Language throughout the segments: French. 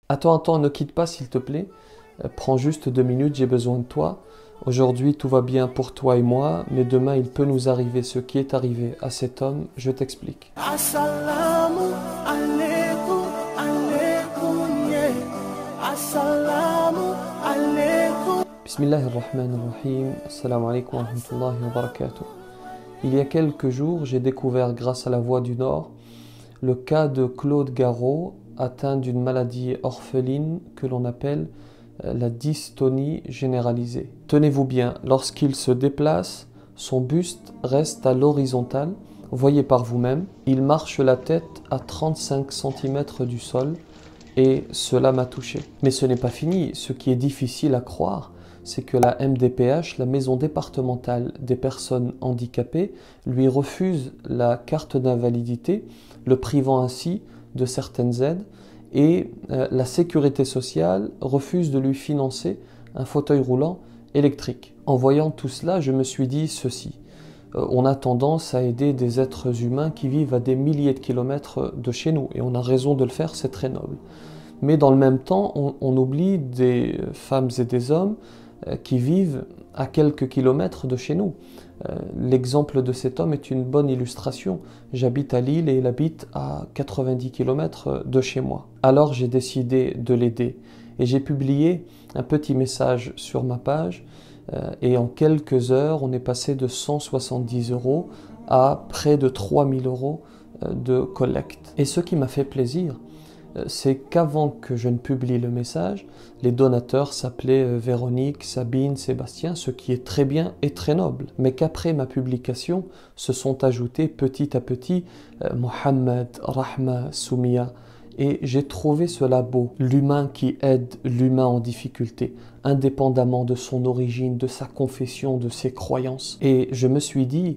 Attends, ne quitte pas s'il te plaît. Prends juste 2 minutes, j'ai besoin de toi. Aujourd'hui, tout va bien pour toi et moi, mais demain, il peut nous arriver ce qui est arrivé à cet homme. Je t'explique. Assalamu alaikum, alaikum, yeah. Assalamu alaikum. Bismillahirrahmanirrahim. Assalamu alaikum wa rahmatullahi wa barakatuh. Il y a quelques jours, j'ai découvert, grâce à la Voix du Nord, le cas de Claude Garot, atteint d'une maladie orpheline que l'on appelle la dystonie généralisée. Tenez-vous bien, lorsqu'il se déplace, son buste reste à l'horizontale. Voyez par vous-même, il marche la tête à 35 cm du sol et cela m'a touché. Mais ce n'est pas fini, ce qui est difficile à croire, c'est que la MDPH, la Maison départementale des personnes handicapées, lui refuse la carte d'invalidité, le privant ainsi de certaines aides, et la sécurité sociale refuse de lui financer un fauteuil roulant électrique. En voyant tout cela, je me suis dit ceci. On a tendance à aider des êtres humains qui vivent à des milliers de kilomètres de chez nous, et on a raison de le faire, c'est très noble. Mais dans le même temps, on oublie des femmes et des hommes qui vivent à quelques kilomètres de chez nous. L'exemple de cet homme est une bonne illustration. J'habite à Lille et il habite à 90 kilomètres de chez moi. Alors j'ai décidé de l'aider et j'ai publié un petit message sur ma page et en quelques heures, on est passé de 170 € à près de 3000 € de collecte. Et ce qui m'a fait plaisir, c'est qu'avant que je ne publie le message, les donateurs s'appelaient Véronique, Sabine, Sébastien, ce qui est très bien et très noble. Mais qu'après ma publication, se sont ajoutés petit à petit Mohamed, Rahma, Soumia. Et j'ai trouvé cela beau, l'humain qui aide l'humain en difficulté, indépendamment de son origine, de sa confession, de ses croyances. Et je me suis dit,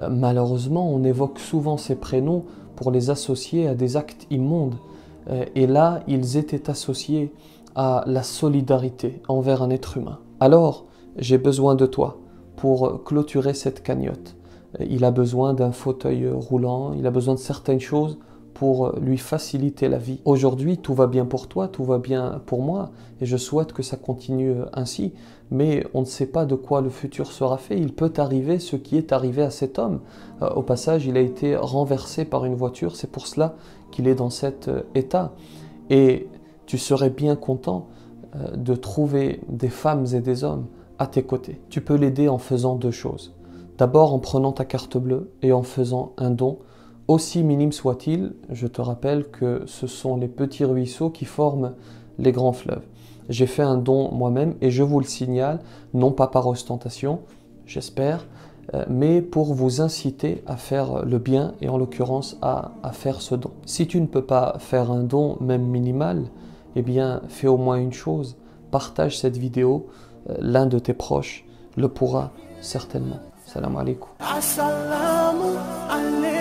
malheureusement, on évoque souvent ces prénoms pour les associer à des actes immondes. Et là, ils étaient associés à la solidarité envers un être humain. Alors, j'ai besoin de toi pour clôturer cette cagnotte. Il a besoin d'un fauteuil roulant, il a besoin de certaines choses pour lui faciliter la vie. Aujourd'hui, tout va bien pour toi, tout va bien pour moi, et je souhaite que ça continue ainsi, mais on ne sait pas de quoi le futur sera fait. Il peut arriver ce qui est arrivé à cet homme. Au passage, il a été renversé par une voiture, c'est pour cela qu'il est dans cet état. Et tu serais bien content de trouver des femmes et des hommes à tes côtés. Tu peux l'aider en faisant deux choses. D'abord en prenant ta carte bleue et en faisant un don. Aussi minime soit-il, je te rappelle que ce sont les petits ruisseaux qui forment les grands fleuves. J'ai fait un don moi-même et je vous le signale, non pas par ostentation, j'espère, mais pour vous inciter à faire le bien et en l'occurrence à faire ce don. Si tu ne peux pas faire un don, même minimal, eh bien fais au moins une chose, partage cette vidéo, l'un de tes proches le pourra certainement. Salam alaikum. Assalamu alaikum.